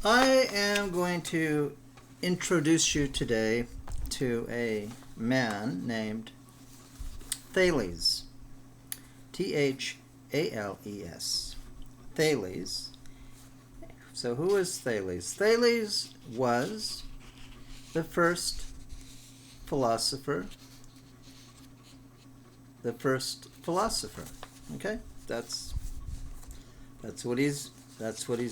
I am going to introduce you today to a man named Thales. Thales. Thales. So who is Thales? Thales was the first philosopher. Okay? That's what he's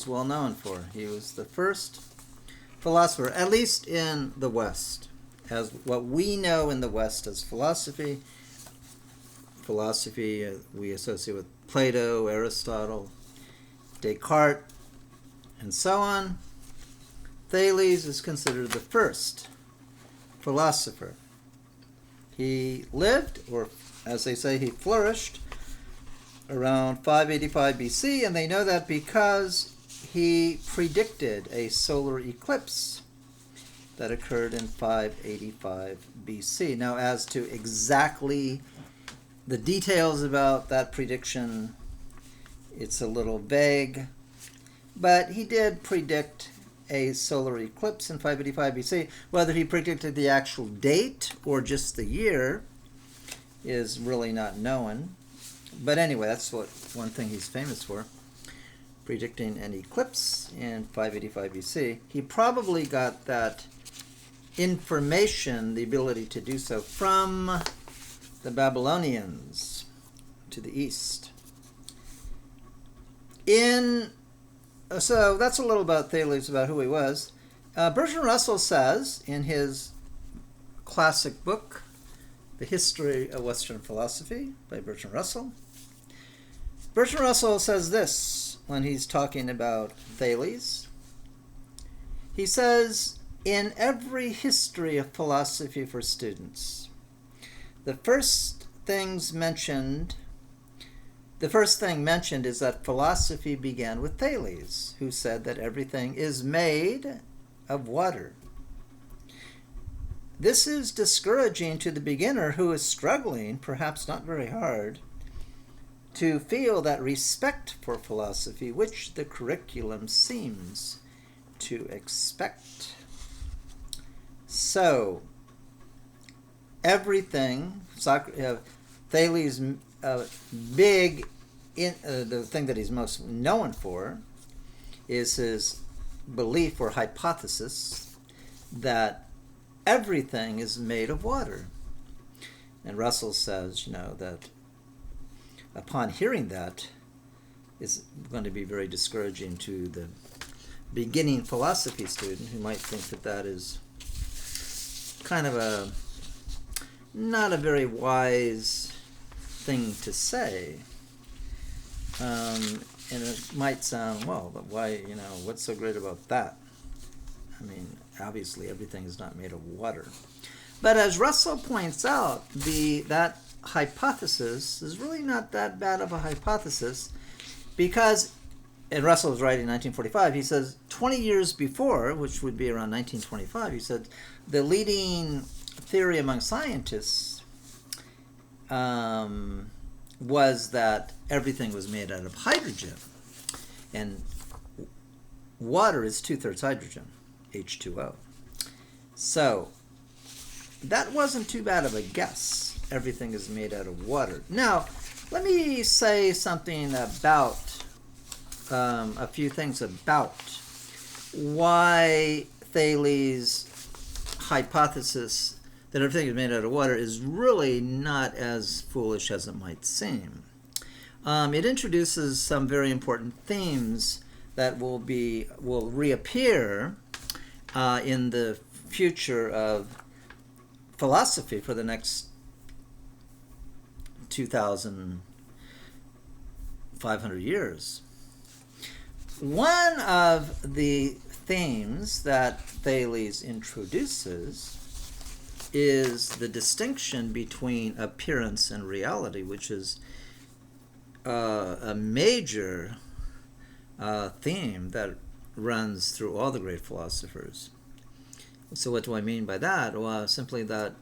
well known for. He was the first philosopher, at least in the West, as what we know in the West as philosophy. Philosophy we associate with Plato, Aristotle, Descartes, and so on. Thales is considered the first philosopher. He lived, or as they say, he flourished around 585 BC, and they know that because he predicted a solar eclipse that occurred in 585 BC. Now, as to exactly the details about that prediction, it's a little vague, but he did predict a solar eclipse in 585 BC. Whether he predicted the actual date or just the year is really not known. But anyway, that's one thing he's famous for, predicting an eclipse in 585 BC. He probably got that information, the ability to do so, from the Babylonians to the east. So that's a little about Thales, about who he was. Bertrand Russell says in his classic book, The History of Western Philosophy by Bertrand Russell. Bertrand Russell says this when he's talking about Thales. He says, in every history of philosophy for students, the first thing mentioned is that philosophy began with Thales, who said that everything is made of water. This is discouraging to the beginner who is struggling, perhaps not very hard, to feel that respect for philosophy, which the curriculum seems to expect. So, everything, Thales' the thing that he's most known for is his belief or hypothesis that everything is made of water. And Russell says, that upon hearing that, is going to be very discouraging to the beginning philosophy student who might think that is kind of not a very wise thing to say. And it might sound, well, but why, what's so great about that? I mean, obviously everything is not made of water. But as Russell points out, that hypothesis is really not that bad of a hypothesis, because, and Russell was writing in 1945, he says 20 years before, which would be around 1925, he said the leading theory among scientists was that everything was made out of hydrogen, and water is 2/3 hydrogen, H2O. So that wasn't too bad of a guess. Everything is made out of water. Now, let me say something about a few things about why Thales' hypothesis that everything is made out of water is really not as foolish as it might seem. It introduces some very important themes that will reappear in the future of philosophy for the next 2,500 years. One of the themes that Thales introduces is the distinction between appearance and reality, which is a major theme that runs through all the great philosophers. So what do I mean by that? Well, simply that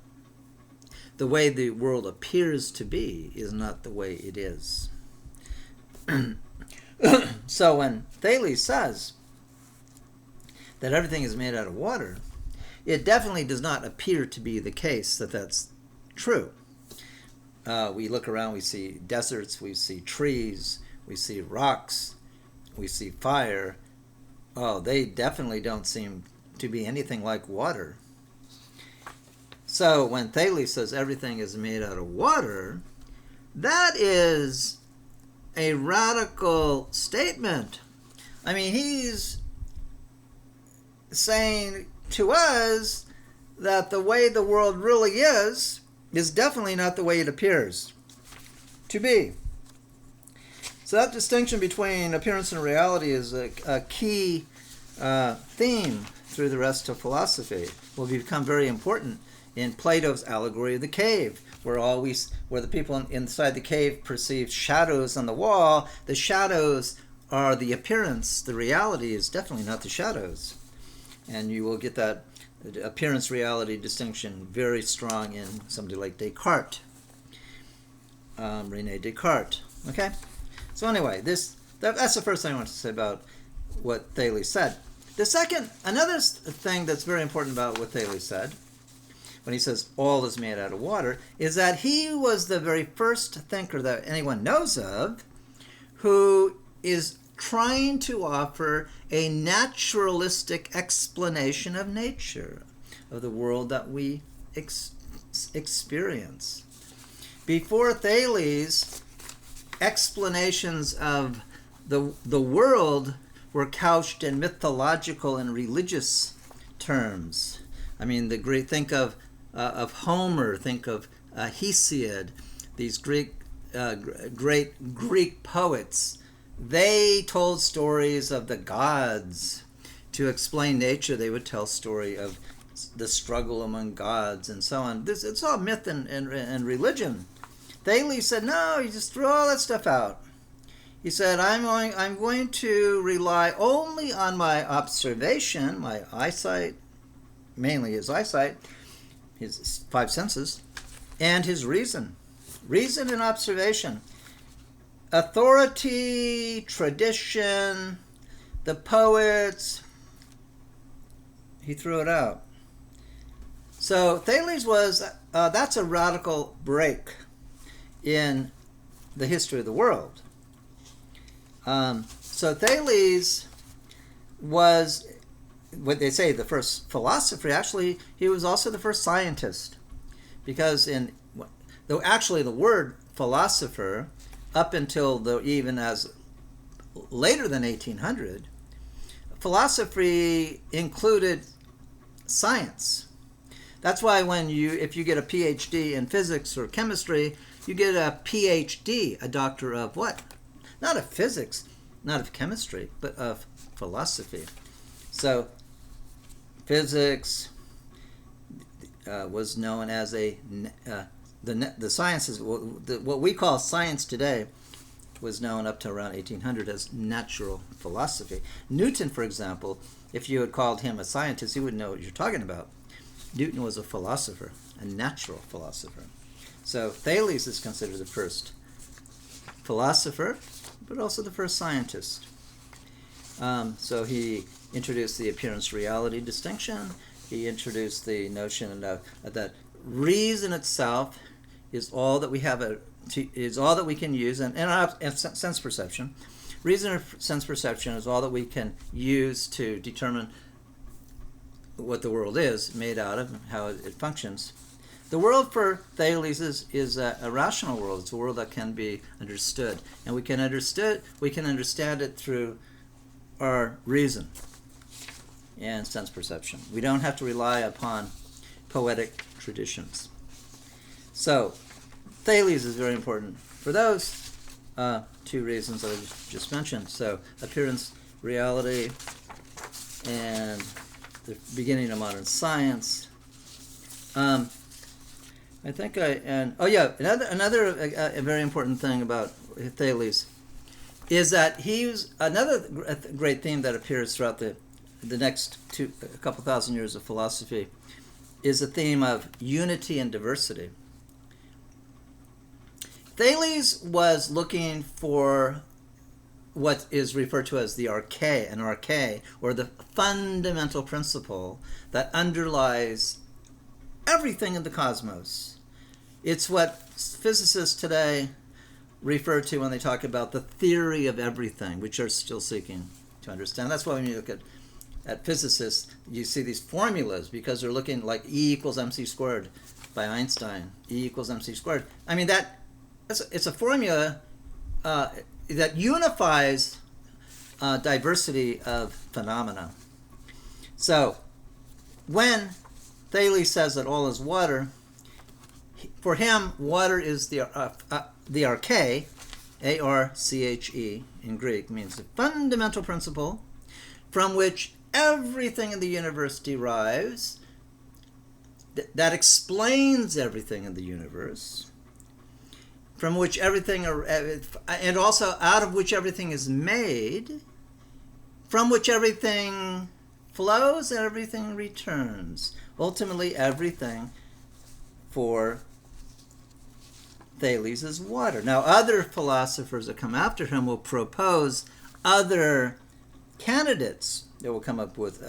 the way the world appears to be is not the way it is. So when Thales says that everything is made out of water, it definitely does not appear to be the case that that's true. We look around, we see deserts, we see trees, we see rocks, we see fire. Oh, they definitely don't seem to be anything like water. So when Thales says everything is made out of water, that is a radical statement. I mean, he's saying to us that the way the world really is definitely not the way it appears to be. So that distinction between appearance and reality is a key theme through the rest of philosophy. Will become very important in Plato's allegory of the cave, where the people inside the cave perceive shadows on the wall. The shadows are the appearance. The reality is definitely not the shadows. And you will get that appearance-reality distinction very strong in somebody like Descartes, René Descartes. Okay? So anyway, that's the first thing I want to say about what Thales said. The second, another thing that's very important about what Thales said, when he says all is made out of water, is that he was the very first thinker that anyone knows of who is trying to offer a naturalistic explanation of nature, of the world that we experience. Before Thales, explanations of the world were couched in mythological and religious terms. I mean, think of Homer, think of Hesiod, these great Greek poets. They told stories of the gods. To explain nature, they would tell story of the struggle among gods and so on. It's all myth and religion. Thales said, no, you just throw all that stuff out. He said, I'm going to rely only on my observation, my eyesight, mainly his eyesight, his five senses, and his reason. Reason and observation. Authority, tradition, the poets, he threw it out. So Thales that's a radical break in the history of the world. So Thales was, what they say, the first philosopher. Actually, he was also the first scientist, because actually the word philosopher, up until even as later than 1800, philosophy included science. That's why if you get a PhD in physics or chemistry, you get a PhD, a doctor of what? Not of physics, not of chemistry, but of philosophy. So physics was known as the sciences, what we call science today, was known up to around 1800 as natural philosophy. Newton, for example, if you had called him a scientist, he wouldn't know what you're talking about. Newton was a philosopher, a natural philosopher. So Thales is considered the first philosopher, but also the first scientist. So he introduced the appearance-reality distinction. He introduced the notion that reason itself is all that we have, is all that we can use, and sense perception. Reason and sense perception is all that we can use to determine what the world is made out of, and how it functions. The world for Thales is a rational world. It's a world that can be understood, and we can understand it through our reason and sense perception. We don't have to rely upon poetic traditions. So Thales is very important for those two reasons that I just mentioned. So appearance, reality, and the beginning of modern science. Another a very important thing about Thales is that another great theme that appears throughout the next a couple thousand years of philosophy is the theme of unity and diversity. Thales was looking for what is referred to as the arche, or the fundamental principle that underlies everything in the cosmos. It's what physicists today refer to when they talk about the theory of everything, which are still seeking to understand. That's why when you look at physicists, you see these formulas, because they're looking like E equals mc squared by Einstein. E equals mc squared. I mean, it's a formula that unifies diversity of phenomena. So when Thales says that all is water, for him, water is the arche, A-R-C-H-E in Greek, means the fundamental principle from which everything in the universe derives, that explains everything in the universe, from which everything, and also out of which everything is made, from which everything flows and everything returns. Ultimately, everything for Thales is water. Now, other philosophers that come after him will propose other candidates. They will come up with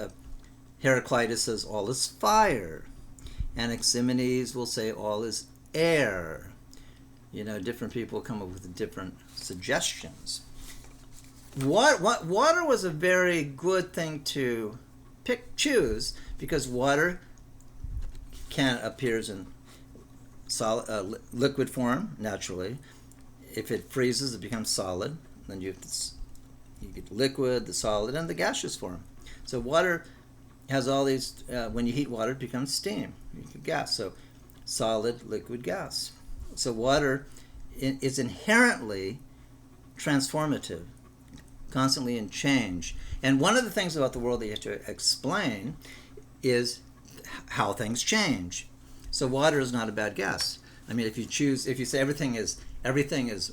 Heraclitus says all is fire. Anaximenes will say all is air. You know, different people come up with different suggestions. Water was a very good thing to choose, because water appears in solid, liquid form naturally. If it freezes, it becomes solid. Then you get liquid, the solid, and the gaseous form. So water has all these. When you heat water, it becomes steam. You get gas. So solid, liquid, gas. So water is inherently transformative, constantly in change. And one of the things about the world that you have to explain is how things change. So water is not a bad gas. I mean, if you say everything is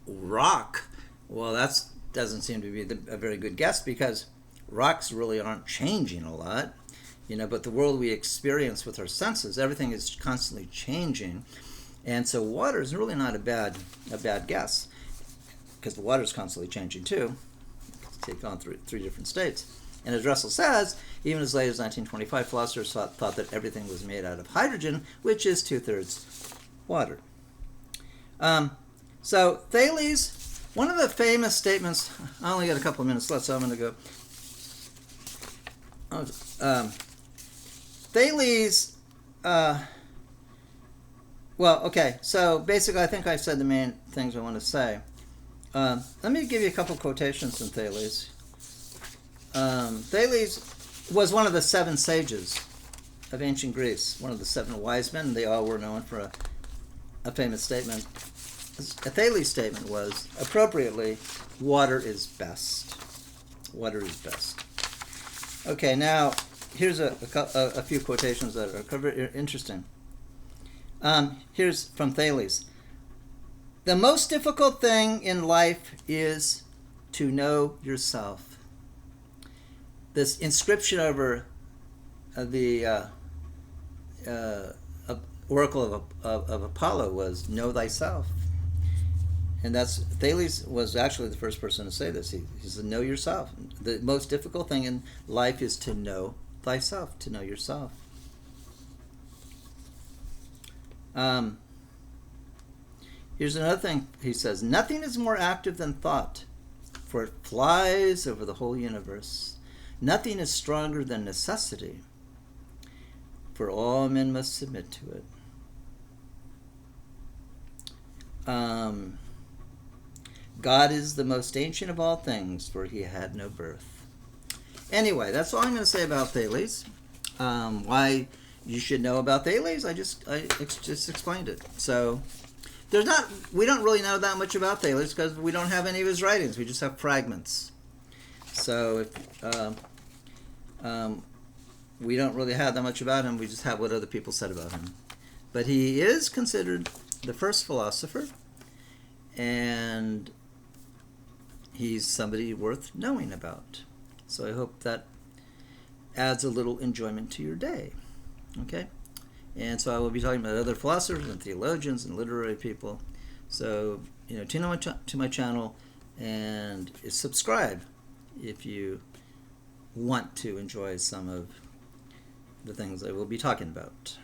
rock, well, that doesn't seem to be a very good guess, because rocks really aren't changing a lot, you know. But the world we experience with our senses, everything is constantly changing, and so water is really not a bad guess, because the water is constantly changing too. Take on three different states. And as Russell says, even as late as 1925, philosophers thought that everything was made out of hydrogen, which is 2/3 water. So Thales, one of the famous statements, I only got a couple of minutes left, so I'm going to go. Thales, well, okay, so basically I think I've said the main things I want to say. Let me give you a couple quotations from Thales. Thales was one of the 7 sages of ancient Greece, one of the 7 wise men. They all were known for a famous statement. A Thales statement was, appropriately, water is best. Water is best. Okay, now here's a few quotations that are very interesting. Here's from Thales. The most difficult thing in life is to know yourself. This inscription over the oracle of Apollo was "Know thyself," and Thales was actually the first person to say this. He said, "Know yourself." The most difficult thing in life is to know thyself, to know yourself. Here's another thing he says: "Nothing is more active than thought, for it flies over the whole universe. Nothing is stronger than necessity, for all men must submit to it." God is the most ancient of all things, for he had no birth. Anyway, that's all I'm going to say about Thales. Why you should know about Thales, I just explained it. So we don't really know that much about Thales, because we don't have any of his writings. We just have fragments. So we don't really have that much about him. We just have what other people said about him. But he is considered the first philosopher, and he's somebody worth knowing about. So I hope that adds a little enjoyment to your day. Okay? And so I will be talking about other philosophers and theologians and literary people. So, tune in to my channel and subscribe if you want to enjoy some of the things I will be talking about.